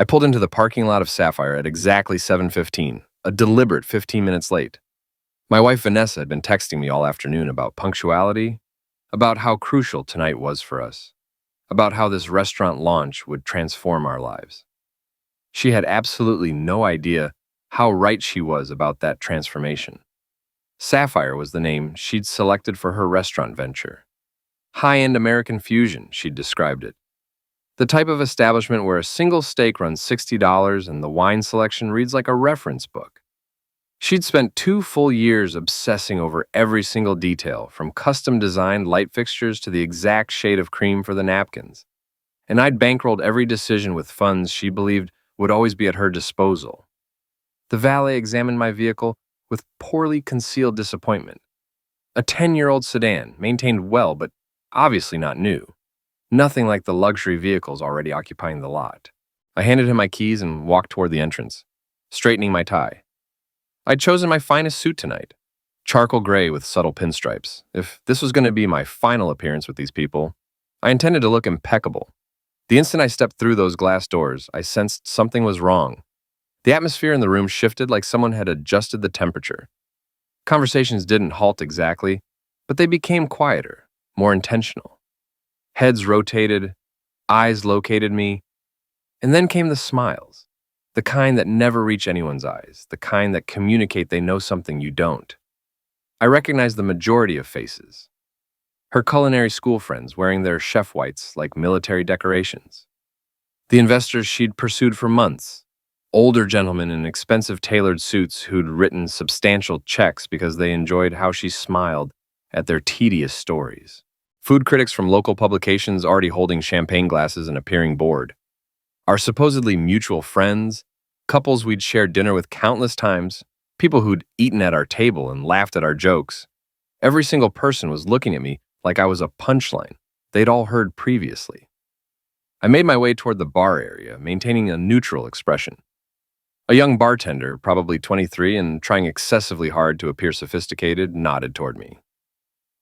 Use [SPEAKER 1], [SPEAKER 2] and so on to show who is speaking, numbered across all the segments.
[SPEAKER 1] I pulled into the parking lot of Sapphire at exactly 7:15, a deliberate 15 minutes late. My wife Vanessa had been texting me all afternoon about punctuality, about how crucial tonight was for us, about how this restaurant launch would transform our lives. She had absolutely no idea how right she was about that transformation. Sapphire was the name she'd selected for her restaurant venture. High-end American fusion, she'd described it. The type of establishment where a single steak runs $60 and the wine selection reads like a reference book. She'd spent 2 full years obsessing over every single detail, from custom-designed light fixtures to the exact shade of cream for the napkins. And I'd bankrolled every decision with funds she believed would always be at her disposal. The valet examined my vehicle with poorly concealed disappointment. A 10-year-old sedan, maintained well but obviously not new. Nothing like the luxury vehicles already occupying the lot. I handed him my keys and walked toward the entrance, straightening my tie. I'd chosen my finest suit tonight, charcoal gray with subtle pinstripes. If this was going to be my final appearance with these people, I intended to look impeccable. The instant I stepped through those glass doors, I sensed something was wrong. The atmosphere in the room shifted like someone had adjusted the temperature. Conversations didn't halt exactly, but they became quieter, more intentional. Heads rotated, eyes located me, and then came the smiles, the kind that never reach anyone's eyes, the kind that communicate they know something you don't. I recognized the majority of faces. Her culinary school friends wearing their chef whites like military decorations. The investors she'd pursued for months. Older gentlemen in expensive tailored suits who'd written substantial checks because they enjoyed how she smiled at their tedious stories. Food critics from local publications already holding champagne glasses and appearing bored. Our supposedly mutual friends, couples we'd shared dinner with countless times, people who'd eaten at our table and laughed at our jokes. Every single person was looking at me like I was a punchline they'd all heard previously. I made my way toward the bar area, maintaining a neutral expression. A young bartender, probably 23 and trying excessively hard to appear sophisticated, nodded toward me.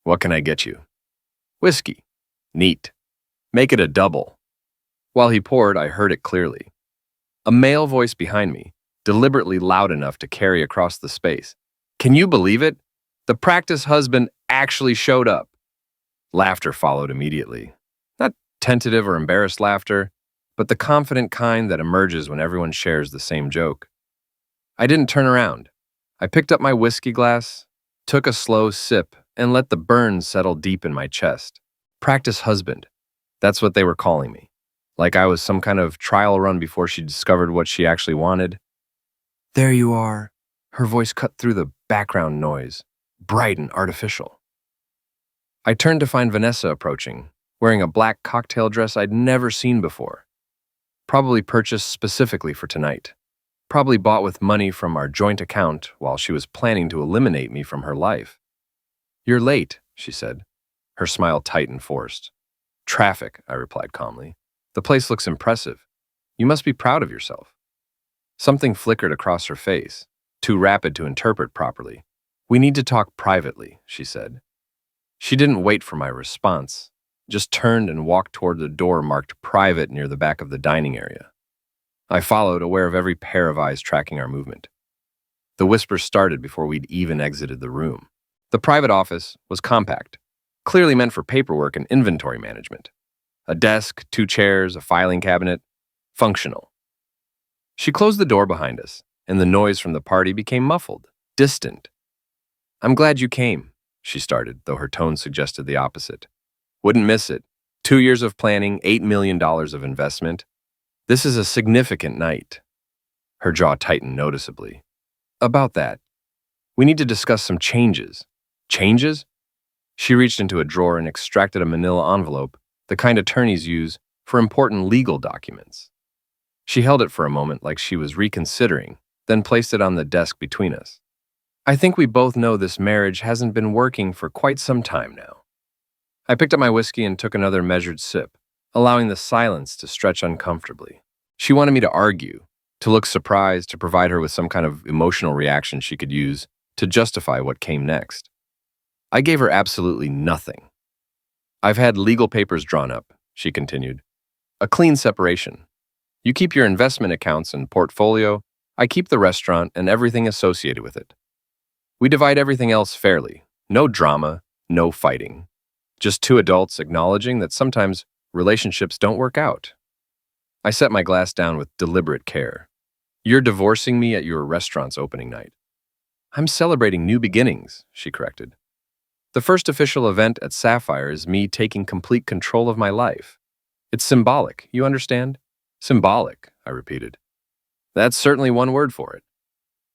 [SPEAKER 1] "What can I get you?" "Whiskey." "Neat. Make it a double." While he poured, I heard it clearly. A male voice behind me, deliberately loud enough to carry across the space. "Can you believe it? The practice husband actually showed up." Laughter followed immediately. Not tentative or embarrassed laughter, but the confident kind that emerges when everyone shares the same joke. I didn't turn around. I picked up my whiskey glass, took a slow sip, and let the burn settle deep in my chest. Practice husband. That's what they were calling me. Like I was some kind of trial run before she discovered what she actually wanted. "There you are." Her voice cut through the background noise, bright and artificial. I turned to find Vanessa approaching, wearing a black cocktail dress I'd never seen before. Probably purchased specifically for tonight. Probably bought with money from our joint account while she was planning to eliminate me from her life. "You're late," she said, her smile tight and forced. "Traffic," I replied calmly. "The place looks impressive. You must be proud of yourself." Something flickered across her face, too rapid to interpret properly. "We need to talk privately," she said. She didn't wait for my response, just turned and walked toward the door marked private near the back of the dining area. I followed, aware of every pair of eyes tracking our movement. The whispers started before we'd even exited the room. The private office was compact, clearly meant for paperwork and inventory management. A desk, 2 chairs, a filing cabinet. Functional. She closed the door behind us, and the noise from the party became muffled, distant. "I'm glad you came," she started, though her tone suggested the opposite. "Wouldn't miss it. 2 years of planning, $8 million of investment. This is a significant night." Her jaw tightened noticeably. "About that. We need to discuss some changes." "Changes?" She reached into a drawer and extracted a manila envelope, the kind attorneys use for important legal documents. She held it for a moment like she was reconsidering, then placed it on the desk between us. "I think we both know this marriage hasn't been working for quite some time now." I picked up my whiskey and took another measured sip, allowing the silence to stretch uncomfortably. She wanted me to argue, to look surprised, to provide her with some kind of emotional reaction she could use to justify what came next. I gave her absolutely nothing. "I've had legal papers drawn up," she continued. "A clean separation. You keep your investment accounts and portfolio. I keep the restaurant and everything associated with it. We divide everything else fairly. No drama, no fighting. Just two adults acknowledging that sometimes relationships don't work out. I set my glass down with deliberate care. You're divorcing me at your restaurant's opening night. I'm celebrating new beginnings, she corrected. The first official event at Sapphire is me taking complete control of my life. It's symbolic, you understand? Symbolic, I repeated. That's certainly one word for it.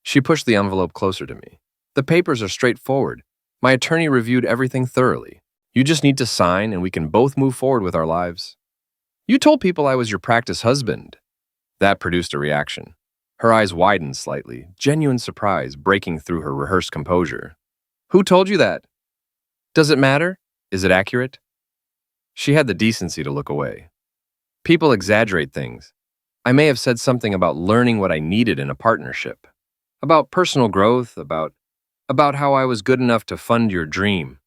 [SPEAKER 1] She pushed the envelope closer to me. The papers are straightforward. My attorney reviewed everything thoroughly. You just need to sign and we can both move forward with our lives. You told people I was your practice husband. That produced a reaction. Her eyes widened slightly, genuine surprise breaking through her rehearsed composure. Who told you that? Does it matter? Is it accurate? She had the decency to look away. People exaggerate things. I may have said something about learning what I needed in a partnership, about personal growth, about how I was good enough to fund your dream,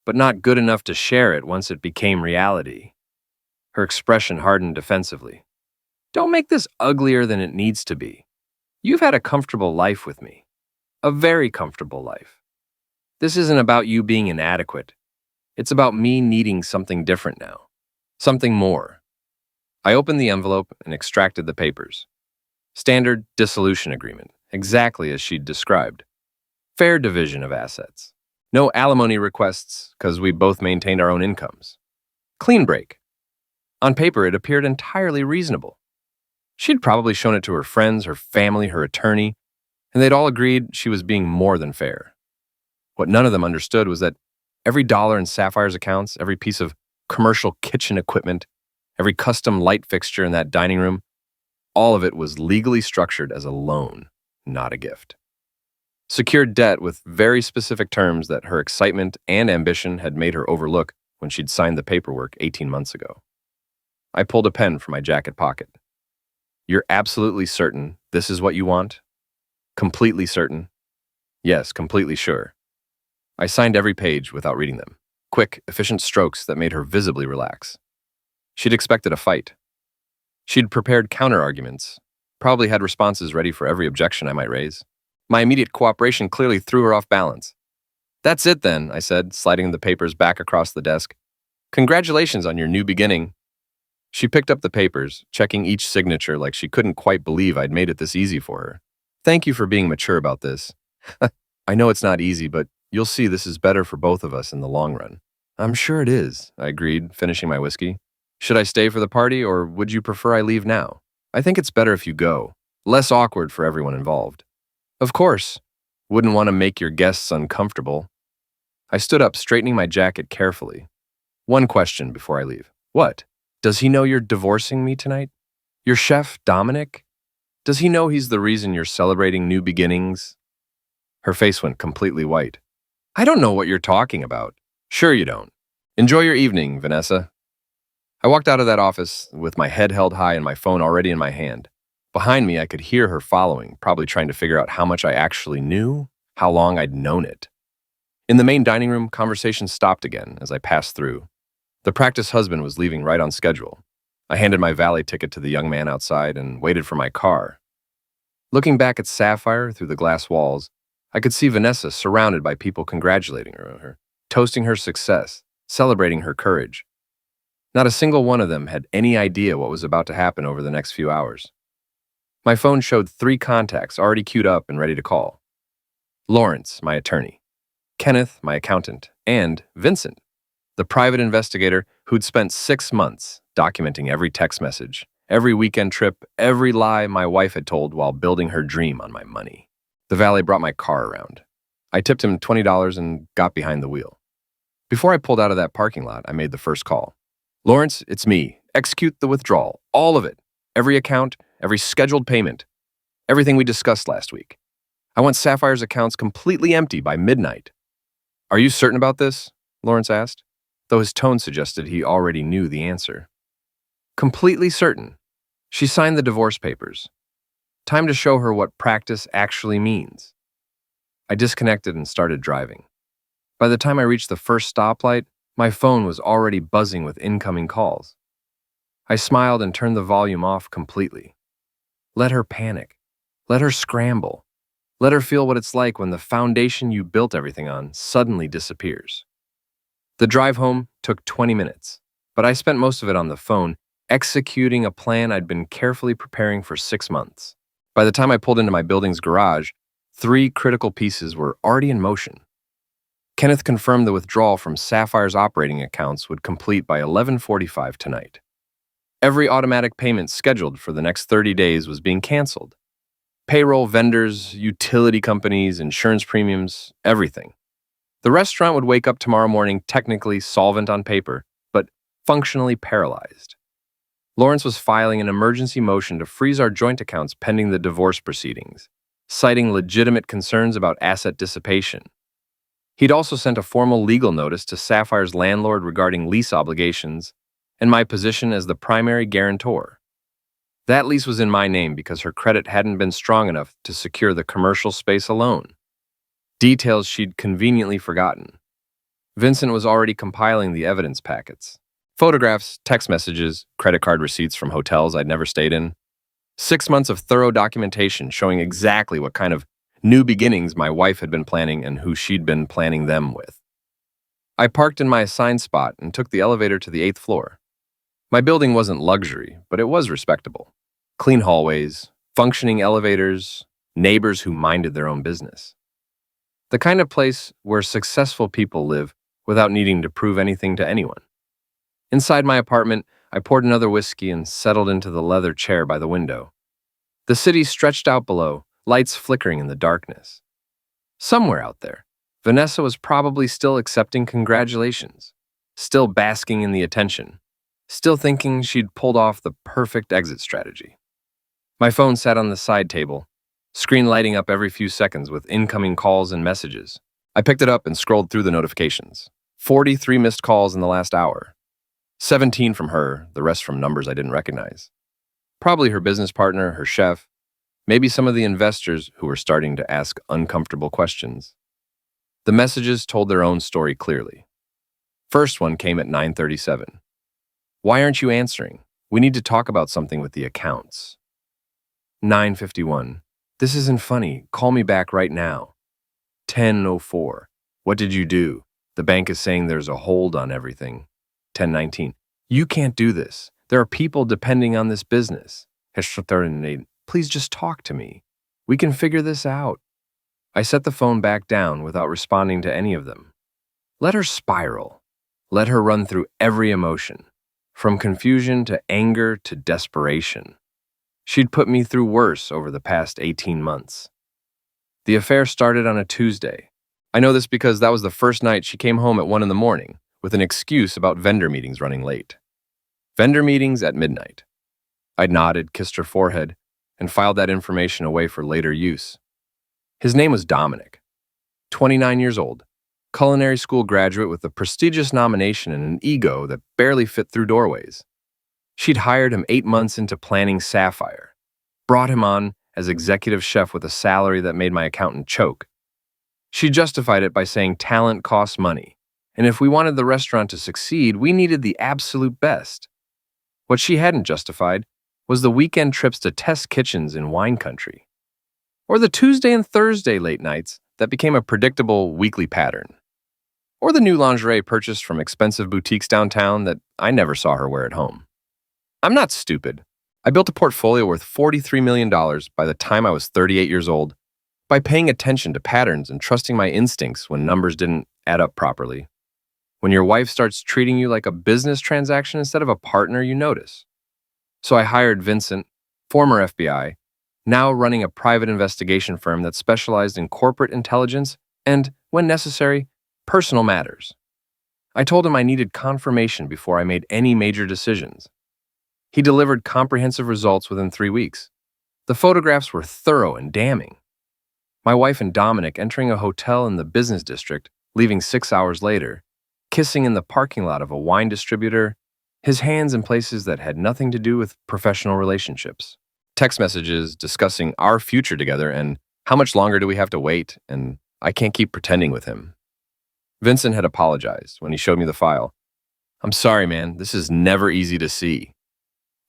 [SPEAKER 1] but not good enough to share it once it became reality. Her expression hardened defensively. Don't make this uglier than it needs to be. You've had a comfortable life with me. A very comfortable life. This isn't about you being inadequate. It's about me needing something different now. Something more. I opened the envelope and extracted the papers. Standard dissolution agreement, exactly as she'd described. Fair division of assets. No alimony requests, because we both maintained our own incomes. Clean break. On paper, it appeared entirely reasonable. She'd probably shown it to her friends, her family, her attorney, and they'd all agreed she was being more than fair. What none of them understood was that every dollar in Sapphire's accounts, every piece of commercial kitchen equipment, every custom light fixture in that dining room, all of it was legally structured as a loan, not a gift. Secured debt with very specific terms that her excitement and ambition had made her overlook when she'd signed the paperwork 18 months ago. I pulled a pen from my jacket pocket. You're absolutely certain this is what you want? Completely certain? Yes, completely sure. I signed every page without reading them. Quick, efficient strokes that made her visibly relax. She'd expected a fight. She'd prepared counter-arguments, probably had responses ready for every objection I might raise. My immediate cooperation clearly threw her off balance. That's it then, I said, sliding the papers back across the desk. Congratulations on your new beginning. She picked up the papers, checking each signature like she couldn't quite believe I'd made it this easy for her. Thank you for being mature about this. I know it's not easy, but you'll see this is better for both of us in the long run. I'm sure it is, I agreed, finishing my whiskey. Should I stay for the party, or would you prefer I leave now? I think it's better if you go. Less awkward for everyone involved. Of course. Wouldn't want to make your guests uncomfortable. I stood up, straightening my jacket carefully. One question before I leave. What? Does he know you're divorcing me tonight? Your chef, Dominic? Does he know he's the reason you're celebrating new beginnings? Her face went completely white. I don't know what you're talking about. Sure you don't. Enjoy your evening, Vanessa. I walked out of that office with my head held high and my phone already in my hand. Behind me, I could hear her following, probably trying to figure out how much I actually knew, how long I'd known it. In the main dining room, conversation stopped again as I passed through. The practice husband was leaving right on schedule. I handed my valet ticket to the young man outside and waited for my car. Looking back at Sapphire through the glass walls, I could see Vanessa surrounded by people congratulating her, toasting her success, celebrating her courage. Not a single one of them had any idea what was about to happen over the next few hours. My phone showed 3 contacts already queued up and ready to call. Lawrence, my attorney, Kenneth, my accountant, and Vincent, the private investigator who'd spent 6 months documenting every text message, every weekend trip, every lie my wife had told while building her dream on my money. The valet brought my car around. I tipped him $20 and got behind the wheel. Before I pulled out of that parking lot, I made the first call. Lawrence, it's me. Execute the withdrawal. All of it. Every account, every scheduled payment. Everything we discussed last week. I want Sapphire's accounts completely empty by midnight. Are you certain about this? Lawrence asked, though his tone suggested he already knew the answer. Completely certain. She signed the divorce papers. Time to show her what practice actually means. I disconnected and started driving. By the time I reached the first stoplight, my phone was already buzzing with incoming calls. I smiled and turned the volume off completely. Let her panic. Let her scramble. Let her feel what it's like when the foundation you built everything on suddenly disappears. The drive home took 20 minutes, but I spent most of it on the phone, executing a plan I'd been carefully preparing for 6 months. By the time I pulled into my building's garage, 3 critical pieces were already in motion. Kenneth confirmed the withdrawal from Sapphire's operating accounts would complete by 11:45 tonight. Every automatic payment scheduled for the next 30 days was being canceled. Payroll, vendors, utility companies, insurance premiums, everything. The restaurant would wake up tomorrow morning technically solvent on paper, but functionally paralyzed. Lawrence was filing an emergency motion to freeze our joint accounts pending the divorce proceedings, citing legitimate concerns about asset dissipation. He'd also sent a formal legal notice to Sapphire's landlord regarding lease obligations and my position as the primary guarantor. That lease was in my name because her credit hadn't been strong enough to secure the commercial space alone. Details she'd conveniently forgotten. Vincent was already compiling the evidence packets. Photographs, text messages, credit card receipts from hotels I'd never stayed in. 6 months of thorough documentation showing exactly what kind of new beginnings my wife had been planning and who she'd been planning them with. I parked in my assigned spot and took the elevator to the 8th floor. My building wasn't luxury, but it was respectable. Clean hallways, functioning elevators, neighbors who minded their own business. The kind of place where successful people live without needing to prove anything to anyone. Inside my apartment, I poured another whiskey and settled into the leather chair by the window. The city stretched out below, lights flickering in the darkness. Somewhere out there, Vanessa was probably still accepting congratulations, still basking in the attention, still thinking she'd pulled off the perfect exit strategy. My phone sat on the side table, screen lighting up every few seconds with incoming calls and messages. I picked it up and scrolled through the notifications. 43 missed calls in the last hour. 17 from her, the rest from numbers I didn't recognize. Probably her business partner, her chef, maybe some of the investors who were starting to ask uncomfortable questions. The messages told their own story clearly. First one came at 9:37. Why aren't you answering? We need to talk about something with the accounts. 9:51. This isn't funny. Call me back right now. 10:04. What did you do? The bank is saying there's a hold on everything. 10:19. You can't do this. There are people depending on this business. Please just talk to me. We can figure this out. I set the phone back down without responding to any of them. Let her spiral. Let her run through every emotion, from confusion to anger to desperation. She'd put me through worse over the past 18 months. The affair started on a Tuesday. I know this because that was the first night she came home at 1 in the morning with an excuse about vendor meetings running late. Vendor meetings at midnight. I nodded, kissed her forehead, and filed that information away for later use. His name was Dominic, 29 years old, culinary school graduate with a prestigious nomination and an ego that barely fit through doorways. She'd hired him 8 months into planning Sapphire, brought him on as executive chef with a salary that made my accountant choke. She justified it by saying talent costs money, and if we wanted the restaurant to succeed, we needed the absolute best. What she hadn't justified was the weekend trips to test kitchens in wine country, or the Tuesday and Thursday late nights that became a predictable weekly pattern, or the new lingerie purchased from expensive boutiques downtown that I never saw her wear at home. I'm not stupid. I built a portfolio worth $43 million by the time I was 38 years old by paying attention to patterns and trusting my instincts when numbers didn't add up properly. When your wife starts treating you like a business transaction instead of a partner, you notice. So I hired Vincent, former FBI, now running a private investigation firm that specialized in corporate intelligence and, when necessary, personal matters. I told him I needed confirmation before I made any major decisions. He delivered comprehensive results within 3 weeks. The photographs were thorough and damning. My wife and Dominic entering a hotel in the business district, leaving 6 hours later, kissing in the parking lot of a wine distributor, his hands in places that had nothing to do with professional relationships. Text messages discussing our future together and how much longer do we have to wait, and I can't keep pretending with him. Vincent had apologized when he showed me the file. I'm sorry, man, this is never easy to see.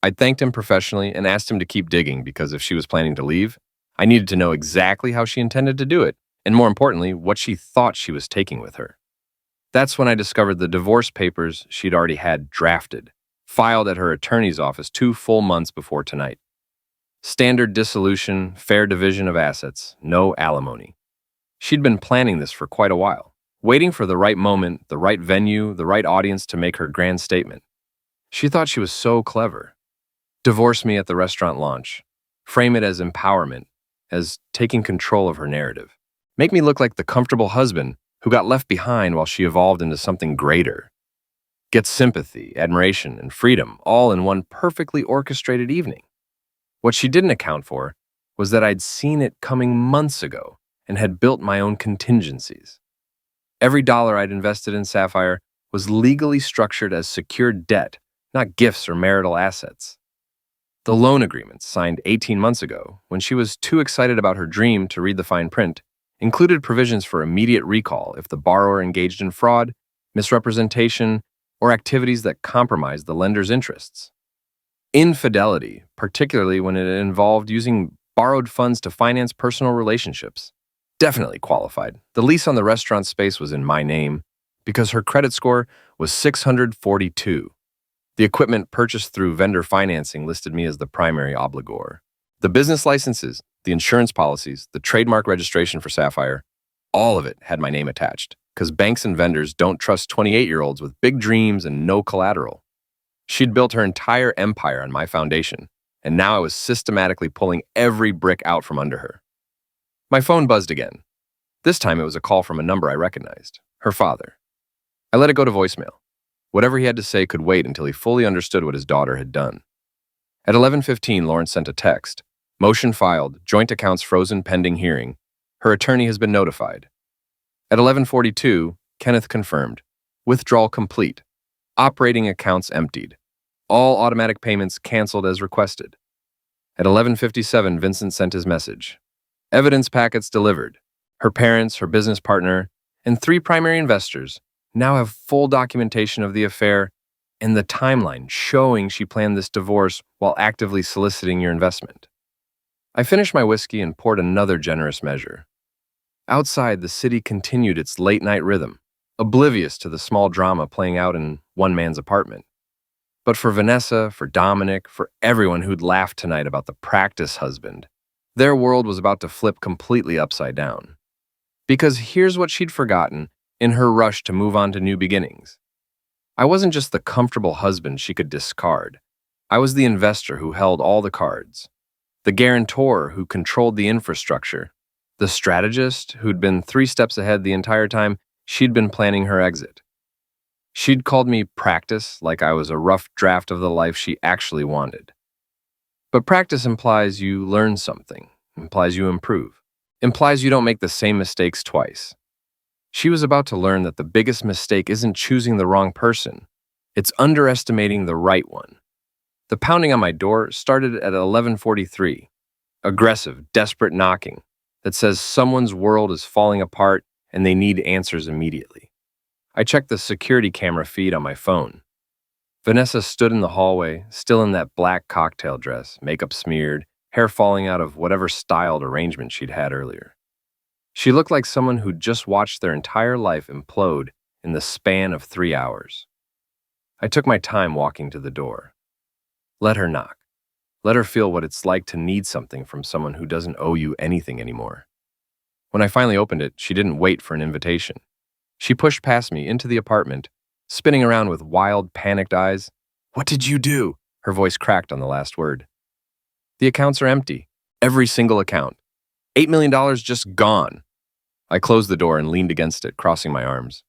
[SPEAKER 1] I thanked him professionally and asked him to keep digging because if she was planning to leave, I needed to know exactly how she intended to do it, and more importantly, what she thought she was taking with her. That's when I discovered the divorce papers she'd already had drafted, filed at her attorney's office 2 full months before tonight. Standard dissolution, fair division of assets, no alimony. She'd been planning this for quite a while, waiting for the right moment, the right venue, the right audience to make her grand statement. She thought she was so clever. Divorce me at the restaurant launch. Frame it as empowerment, as taking control of her narrative. Make me look like the comfortable husband who got left behind while she evolved into something greater. Get sympathy, admiration, and freedom all in one perfectly orchestrated evening. What she didn't account for was that I'd seen it coming months ago and had built my own contingencies. Every dollar I'd invested in Sapphire was legally structured as secured debt, not gifts or marital assets. The loan agreements, signed 18 months ago, when she was too excited about her dream to read the fine print, included provisions for immediate recall if the borrower engaged in fraud, misrepresentation, or activities that compromised the lender's interests. Infidelity, particularly when it involved using borrowed funds to finance personal relationships, definitely qualified. The lease on the restaurant space was in my name because her credit score was 642. The equipment purchased through vendor financing listed me as the primary obligor. The business licenses, the insurance policies, the trademark registration for Sapphire, all of it had my name attached, because banks and vendors don't trust 28-year-olds with big dreams and no collateral. She'd built her entire empire on my foundation, and now I was systematically pulling every brick out from under her. My phone buzzed again. This time it was a call from a number I recognized, her father. I let it go to voicemail. Whatever he had to say could wait until he fully understood what his daughter had done. At 11:15, Lawrence sent a text. Motion filed, joint accounts frozen pending hearing. Her attorney has been notified. At 11:42, Kenneth confirmed. Withdrawal complete. Operating accounts emptied. All automatic payments canceled as requested. At 11:57, Vincent sent his message. Evidence packets delivered. Her parents, her business partner, and 3 primary investors now have full documentation of the affair and the timeline showing she planned this divorce while actively soliciting your investment. I finished my whiskey and poured another generous measure. Outside, the city continued its late-night rhythm, oblivious to the small drama playing out in one man's apartment. But for Vanessa, for Dominic, for everyone who'd laughed tonight about the practice husband, their world was about to flip completely upside down. Because here's what she'd forgotten in her rush to move on to new beginnings. I wasn't just the comfortable husband she could discard. I was the investor who held all the cards, the guarantor who controlled the infrastructure, the strategist who'd been 3 steps ahead the entire time she'd been planning her exit. She'd called me practice like I was a rough draft of the life she actually wanted. But practice implies you learn something, implies you improve, implies you don't make the same mistakes twice. She was about to learn that the biggest mistake isn't choosing the wrong person, it's underestimating the right one. The pounding on my door started at 11:43, aggressive, desperate knocking that says someone's world is falling apart and they need answers immediately. I checked the security camera feed on my phone. Vanessa stood in the hallway, still in that black cocktail dress, makeup smeared, hair falling out of whatever styled arrangement she'd had earlier. She looked like someone who'd just watched their entire life implode in the span of 3 hours. I took my time walking to the door. Let her knock. Let her feel what it's like to need something from someone who doesn't owe you anything anymore. When I finally opened it, she didn't wait for an invitation. She pushed past me into the apartment, spinning around with wild, panicked eyes. "What did you do?" Her voice cracked on the last word. "The accounts are empty. Every single account. $8 million just gone." I closed the door and leaned against it, crossing my arms.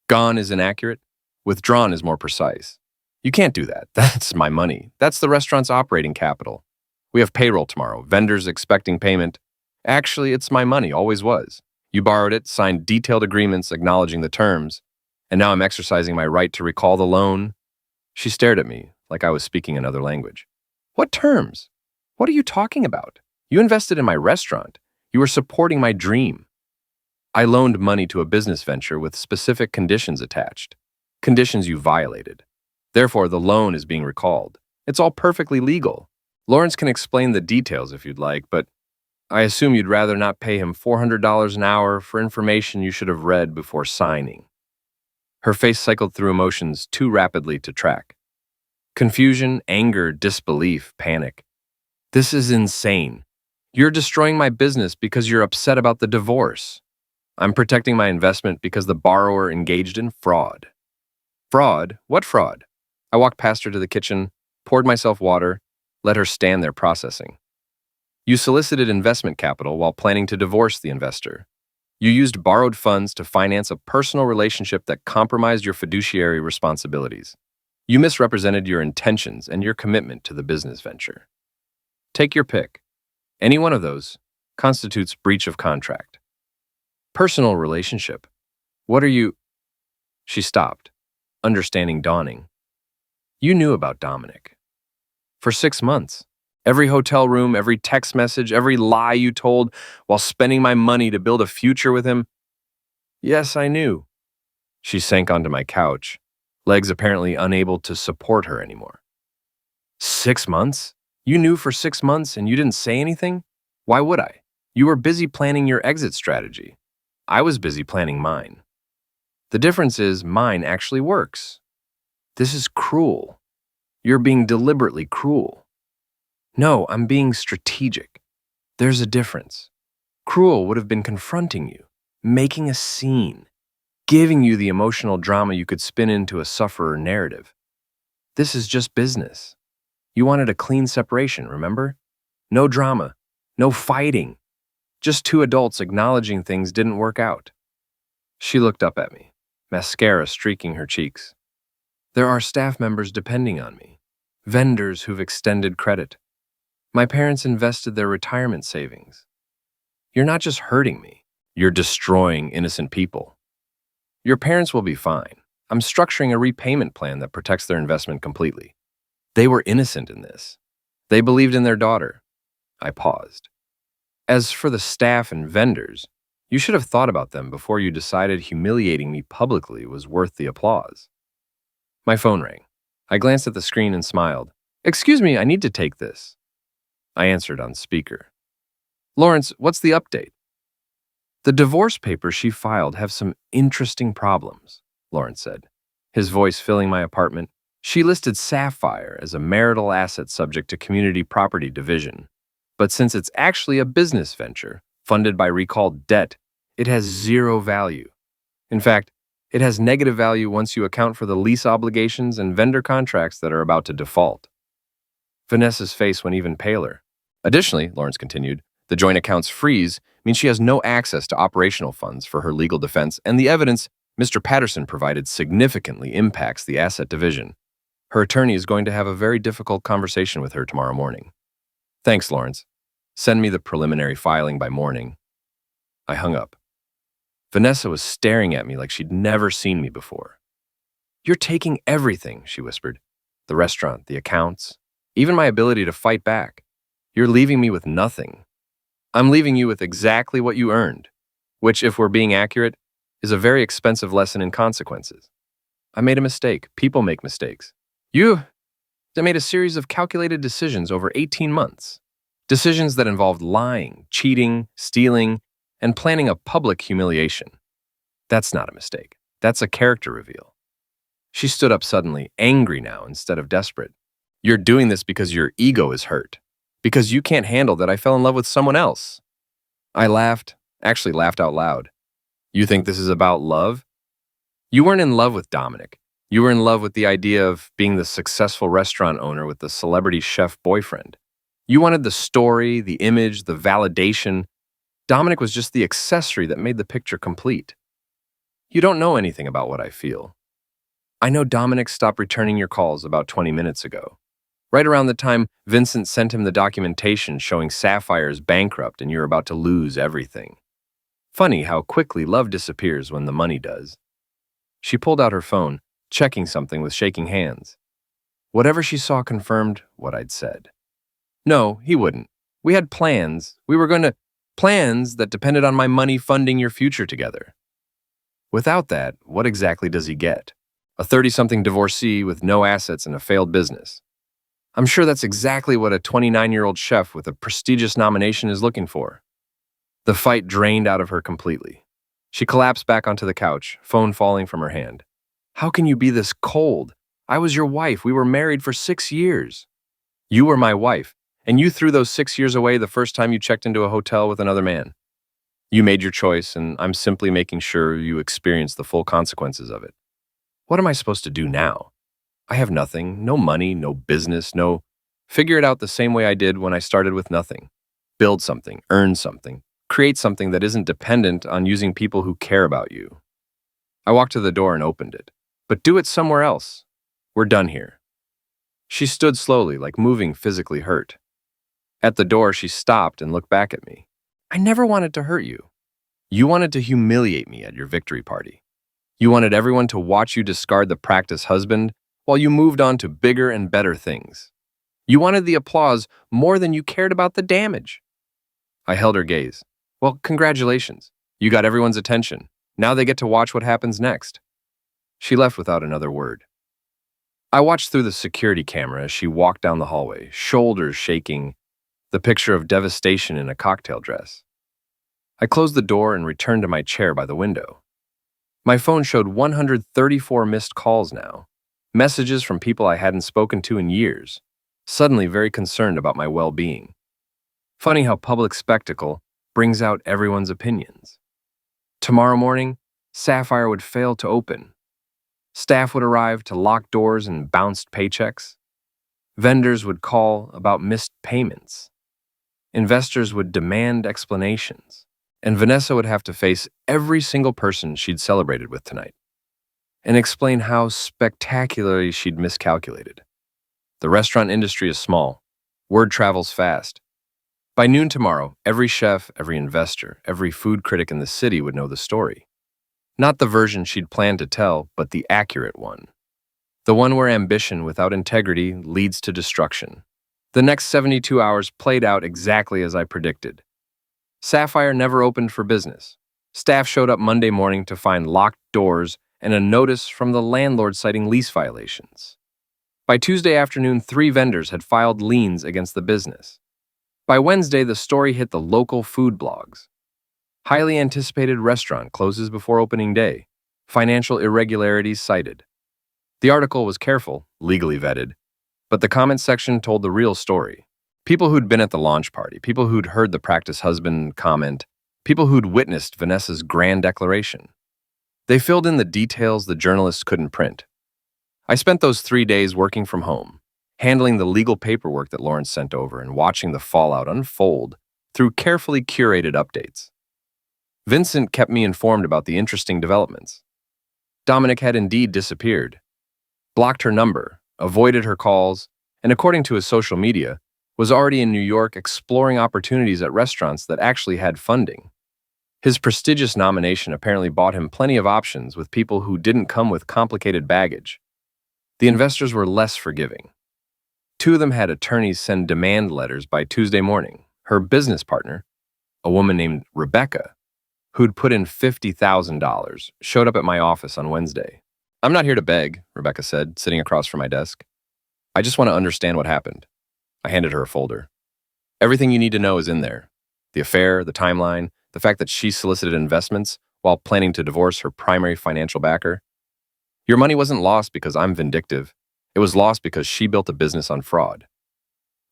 [SPEAKER 1] Gone is inaccurate. Withdrawn is more precise. You can't do that. That's my money. That's the restaurant's operating capital. We have payroll tomorrow, vendors expecting payment. Actually, it's my money, always was. You borrowed it, signed detailed agreements acknowledging the terms, and now I'm exercising my right to recall the loan. She stared at me like I was speaking another language. "What terms? What are you talking about? You invested in my restaurant. You were supporting my dream." I loaned money to a business venture with specific conditions attached. Conditions you violated. Therefore, the loan is being recalled. It's all perfectly legal. Lawrence can explain the details if you'd like, but I assume you'd rather not pay him $400 an hour for information you should have read before signing. Her face cycled through emotions too rapidly to track. Confusion, anger, disbelief, panic. This is insane. You're destroying my business because you're upset about the divorce. I'm protecting my investment because the borrower engaged in fraud. Fraud? What fraud? I walked past her to the kitchen, poured myself water, let her stand there processing. You solicited investment capital while planning to divorce the investor. You used borrowed funds to finance a personal relationship that compromised your fiduciary responsibilities. You misrepresented your intentions and your commitment to the business venture. Take your pick. Any one of those constitutes breach of contract. Personal relationship. What are you? She stopped, understanding dawning. You knew about Dominic. For 6 months. Every hotel room, every text message, every lie you told while spending my money to build a future with him. Yes, I knew. She sank onto my couch, legs apparently unable to support her anymore. 6 months? You knew for 6 months and you didn't say anything? Why would I? You were busy planning your exit strategy. I was busy planning mine. The difference is mine actually works. This is cruel. You're being deliberately cruel. No, I'm being strategic. There's a difference. Cruel would have been confronting you, making a scene, giving you the emotional drama you could spin into a sufferer narrative. This is just business. You wanted a clean separation, remember? No drama, no fighting. Just two adults acknowledging things didn't work out. She looked up at me, mascara streaking her cheeks. There are staff members depending on me, vendors who've extended credit. My parents invested their retirement savings. You're not just hurting me, you're destroying innocent people. Your parents will be fine. I'm structuring a repayment plan that protects their investment completely. They were innocent in this. They believed in their daughter. I paused. As for the staff and vendors, you should have thought about them before you decided humiliating me publicly was worth the applause. My phone rang. I glanced at the screen and smiled. Excuse me, I need to take this. I answered on speaker. Lawrence, what's the update? The divorce papers she filed have some interesting problems, Lawrence said, his voice filling my apartment. She listed Sapphire as a marital asset subject to community property division. But since it's actually a business venture, funded by recalled debt, it has zero value. In fact, it has negative value once you account for the lease obligations and vendor contracts that are about to default. Vanessa's face went even paler. Additionally, Lawrence continued, the joint account's freeze means she has no access to operational funds for her legal defense, and the evidence Mr. Patterson provided significantly impacts the asset division. Her attorney is going to have a very difficult conversation with her tomorrow morning. Thanks, Lawrence. Send me the preliminary filing by morning. I hung up. Vanessa was staring at me like she'd never seen me before. You're taking everything, she whispered. The restaurant, the accounts, even my ability to fight back. You're leaving me with nothing. I'm leaving you with exactly what you earned, which, if we're being accurate, is a very expensive lesson in consequences. I made a mistake. People make mistakes. I made a series of calculated decisions over 18 months. Decisions that involved lying, cheating, stealing, and planning a public humiliation. That's not a mistake. That's a character reveal. She stood up suddenly, angry now instead of desperate. You're doing this because your ego is hurt. Because you can't handle that I fell in love with someone else. I laughed, actually laughed out loud. You think this is about love? You weren't in love with Dominic. You were in love with the idea of being the successful restaurant owner with the celebrity chef boyfriend. You wanted the story, the image, the validation. Dominic was just the accessory that made the picture complete. You don't know anything about what I feel. I know Dominic stopped returning your calls about 20 minutes ago. Right around the time Vincent sent him the documentation showing Sapphire's bankrupt and you're about to lose everything. Funny how quickly love disappears when the money does. She pulled out her phone, checking something with shaking hands. Whatever she saw confirmed what I'd said. No, he wouldn't. We had plans. Plans that depended on my money funding your future together. Without that, what exactly does he get? A 30-something divorcee with no assets and a failed business. I'm sure that's exactly what a 29-year-old chef with a prestigious nomination is looking for. The fight drained out of her completely. She collapsed back onto the couch, phone falling from her hand. How can you be this cold? I was your wife. We were married for 6 years. You were my wife, and you threw those 6 years away the first time you checked into a hotel with another man. You made your choice, and I'm simply making sure you experience the full consequences of it. What am I supposed to do now? I have nothing, no money, no business, no... Figure it out the same way I did when I started with nothing. Build something, earn something, create something that isn't dependent on using people who care about you. I walked to the door and opened it. But do it somewhere else. We're done here. She stood slowly, like moving physically hurt. At the door, she stopped and looked back at me. I never wanted to hurt you. You wanted to humiliate me at your victory party. You wanted everyone to watch you discard the practice husband while you moved on to bigger and better things. You wanted the applause more than you cared about the damage. I held her gaze. Well, congratulations. You got everyone's attention. Now they get to watch what happens next. She left without another word. I watched through the security camera as she walked down the hallway, shoulders shaking, the picture of devastation in a cocktail dress. I closed the door and returned to my chair by the window. My phone showed 134 missed calls now, messages from people I hadn't spoken to in years, suddenly very concerned about my well-being. Funny how public spectacle brings out everyone's opinions. Tomorrow morning, Sapphire would fail to open. Staff would arrive to lock doors and bounced paychecks. Vendors would call about missed payments. Investors would demand explanations. And Vanessa would have to face every single person she'd celebrated with tonight and explain how spectacularly she'd miscalculated. The restaurant industry is small. Word travels fast. By noon tomorrow, every chef, every investor, every food critic in the city would know the story. Not the version she'd planned to tell, but the accurate one. The one where ambition without integrity leads to destruction. The next 72 hours played out exactly as I predicted. Sapphire never opened for business. Staff showed up Monday morning to find locked doors and a notice from the landlord citing lease violations. By Tuesday afternoon, 3 vendors had filed liens against the business. By Wednesday, the story hit the local food blogs. Highly anticipated restaurant closes before opening day. Financial irregularities cited. The article was careful, legally vetted, but the comment section told the real story. People who'd been at the launch party, people who'd heard the practice husband comment, people who'd witnessed Vanessa's grand declaration. They filled in the details the journalists couldn't print. I spent those 3 days working from home, handling the legal paperwork that Lawrence sent over and watching the fallout unfold through carefully curated updates. Vincent kept me informed about the interesting developments. Dominic had indeed disappeared, blocked her number, avoided her calls, and according to his social media, was already in New York exploring opportunities at restaurants that actually had funding. His prestigious nomination apparently bought him plenty of options with people who didn't come with complicated baggage. The investors were less forgiving. 2 of them had attorneys send demand letters by Tuesday morning. Her business partner, a woman named Rebecca, who'd put in $50,000, showed up at my office on Wednesday. I'm not here to beg, Rebecca said, sitting across from my desk. I just want to understand what happened. I handed her a folder. Everything you need to know is in there. The affair, the timeline, the fact that she solicited investments while planning to divorce her primary financial backer. Your money wasn't lost because I'm vindictive. It was lost because she built a business on fraud.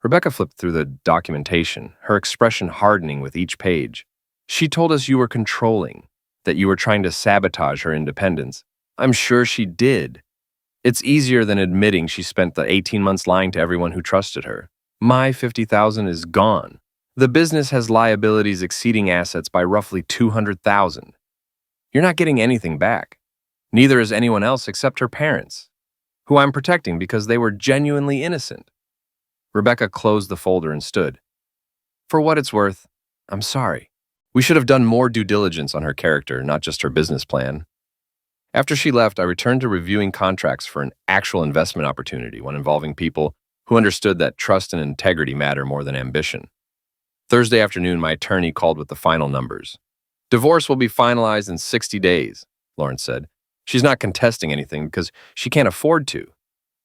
[SPEAKER 1] Rebecca flipped through the documentation, her expression hardening with each page. She told us you were controlling, that you were trying to sabotage her independence. I'm sure she did. It's easier than admitting she spent the 18 months lying to everyone who trusted her. My $50,000 is gone. The business has liabilities exceeding assets by roughly $200,000. You're not getting anything back. Neither is anyone else except her parents, who I'm protecting because they were genuinely innocent. Rebecca closed the folder and stood. For what it's worth, I'm sorry. We should have done more due diligence on her character, not just her business plan. After she left, I returned to reviewing contracts for an actual investment opportunity, one involving people who understood that trust and integrity matter more than ambition. Thursday afternoon, my attorney called with the final numbers. Divorce will be finalized in 60 days, Lawrence said. She's not contesting anything because she can't afford to.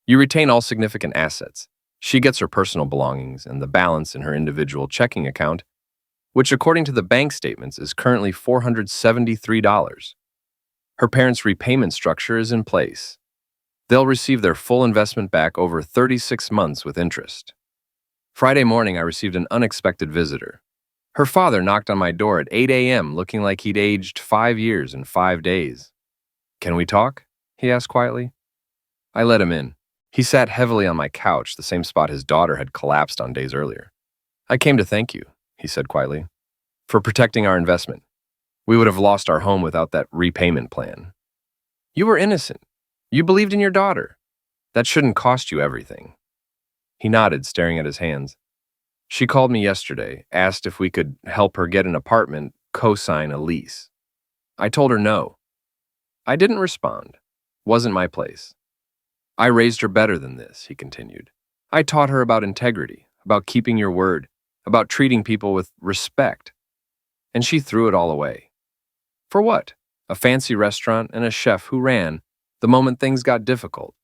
[SPEAKER 1] You retain all significant assets. She gets her personal belongings and the balance in her individual checking account, which according to the bank statements is currently $473. Her parents' repayment structure is in place. They'll receive their full investment back over 36 months with interest. Friday morning, I received an unexpected visitor. Her father knocked on my door at 8 a.m. looking like he'd aged 5 years in 5 days. "Can we talk?" he asked quietly. I let him in. He sat heavily on my couch, the same spot his daughter had collapsed on days earlier. "I came to thank you," he said quietly, "for protecting our investment. We would have lost our home without that repayment plan. You were innocent. You believed in your daughter. That shouldn't cost you everything." He nodded, staring at his hands. "She called me yesterday, asked if we could help her get an apartment, co-sign a lease. I told her no. I didn't respond. Wasn't my place. I raised her better than this," he continued. "I taught her about integrity, about keeping your word, about treating people with respect. And she threw it all away. For what? A fancy restaurant and a chef who ran the moment things got difficult.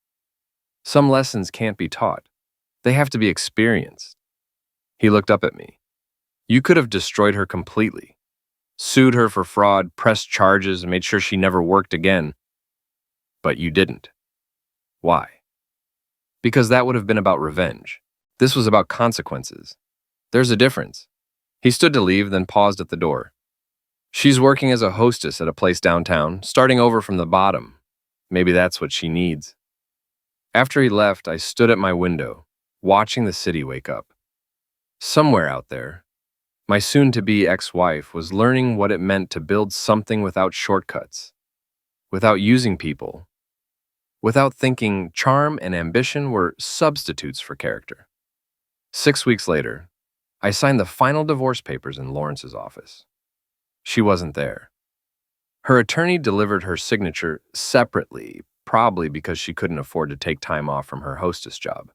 [SPEAKER 1] Some lessons can't be taught. They have to be experienced." He looked up at me. "You could have destroyed her completely, sued her for fraud, pressed charges, and made sure she never worked again. But you didn't. Why?" "Because that would have been about revenge. This was about consequences. There's a difference." He stood to leave, then paused at the door. "She's working as a hostess at a place downtown, starting over from the bottom. Maybe that's what she needs." After he left, I stood at my window, watching the city wake up. Somewhere out there, my soon-to-be ex-wife was learning what it meant to build something without shortcuts, without using people, without thinking charm and ambition were substitutes for character. 6 weeks later, I signed the final divorce papers in Lawrence's office. She wasn't there. Her attorney delivered her signature separately, probably because she couldn't afford to take time off from her hostess job.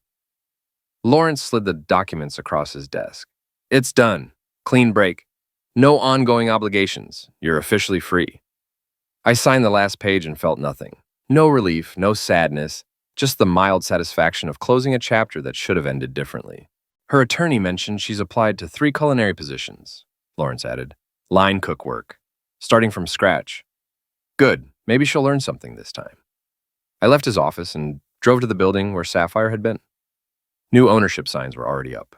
[SPEAKER 1] Lawrence slid the documents across his desk. "It's done. Clean break. No ongoing obligations. You're officially free." I signed the last page and felt nothing. No relief, no sadness, just the mild satisfaction of closing a chapter that should have ended differently. "Her attorney mentioned she's applied to 3 culinary positions," Lawrence added. "Line cook work, starting from scratch. Good, maybe she'll learn something this time." I left his office and drove to the building where Sapphire had been. New ownership signs were already up.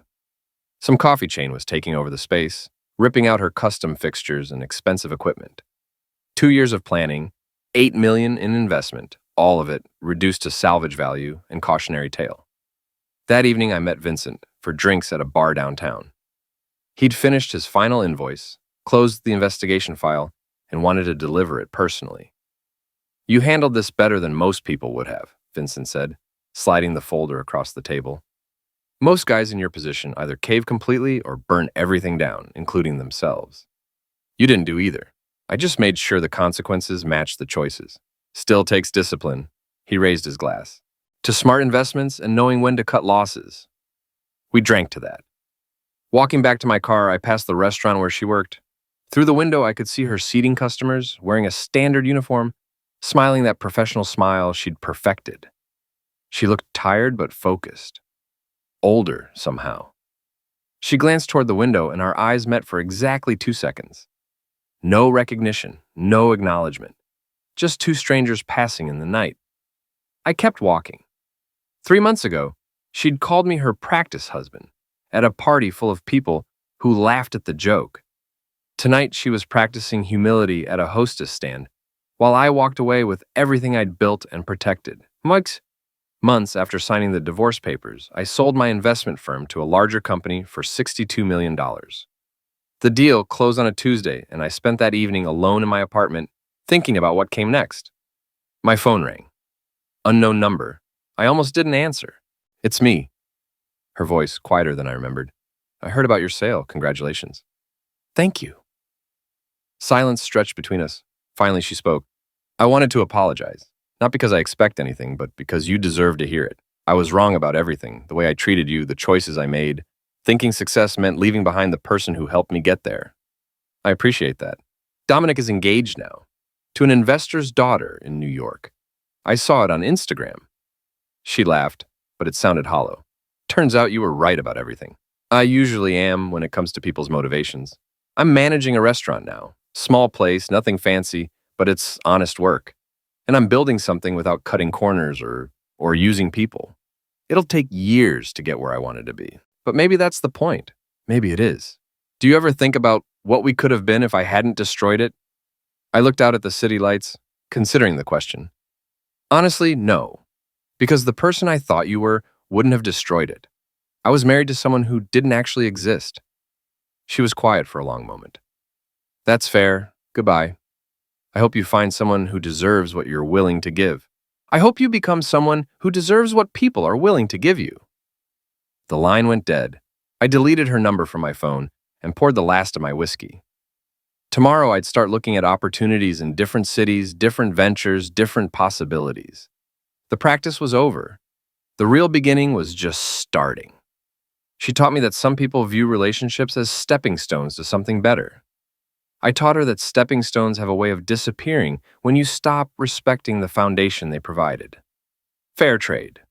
[SPEAKER 1] Some coffee chain was taking over the space, ripping out her custom fixtures and expensive equipment. 2 years of planning, $8 million in investment, all of it reduced to salvage value and cautionary tale. That evening, I met Vincent for drinks at a bar downtown. He'd finished his final invoice, closed the investigation file, and wanted to deliver it personally. "You handled this better than most people would have," Vincent said, sliding the folder across the table. "Most guys in your position either cave completely or burn everything down, including themselves. You didn't do either. I just made sure the consequences matched the choices. Still takes discipline." He raised his glass. "To smart investments and knowing when to cut losses." We drank to that. Walking back to my car, I passed the restaurant where she worked. Through the window, I could see her seating customers, wearing a standard uniform, smiling that professional smile she'd perfected. She looked tired but focused. Older, somehow. She glanced toward the window, and our eyes met for exactly 2 seconds. No recognition, no acknowledgement. Just 2 strangers passing in the night. I kept walking. 3 months ago, she'd called me her practice husband at a party full of people who laughed at the joke. Tonight, she was practicing humility at a hostess stand, while I walked away with everything I'd built and protected. Months after signing the divorce papers, I sold my investment firm to a larger company for $62 million. The deal closed on a Tuesday, and I spent that evening alone in my apartment, thinking about what came next. My phone rang. Unknown number. I almost didn't answer. "It's me." Her voice quieter than I remembered. "I heard about your sale. Congratulations." "Thank you." Silence stretched between us. Finally, she spoke. "I wanted to apologize. Not because I expect anything, but because you deserve to hear it. I was wrong about everything, the way I treated you, the choices I made. Thinking success meant leaving behind the person who helped me get there. I appreciate that. Dominic is engaged now, to an investor's daughter in New York. I saw it on Instagram." She laughed, but it sounded hollow. Turns out you were right about everything. I usually am when it comes to people's motivations. I'm managing a restaurant now. Small place, nothing fancy, but it's honest work. And I'm building something without cutting corners or using people. It'll take years to get where I wanted to be. But maybe that's the point. Maybe it is. Do you ever think about what we could have been if I hadn't destroyed it? I looked out at the city lights, considering the question. Honestly, no. Because the person I thought you were wouldn't have destroyed it. I was married to someone who didn't actually exist. She was quiet for a long moment. That's fair. Goodbye. I hope you find someone who deserves what you're willing to give. I hope you become someone who deserves what people are willing to give you. The line went dead. I deleted her number from my phone and poured the last of my whiskey. Tomorrow I'd start looking at opportunities in different cities, different ventures, different possibilities. The practice was over. The real beginning was just starting. She taught me that some people view relationships as stepping stones to something better. I taught her that stepping stones have a way of disappearing when you stop respecting the foundation they provided. Fair trade.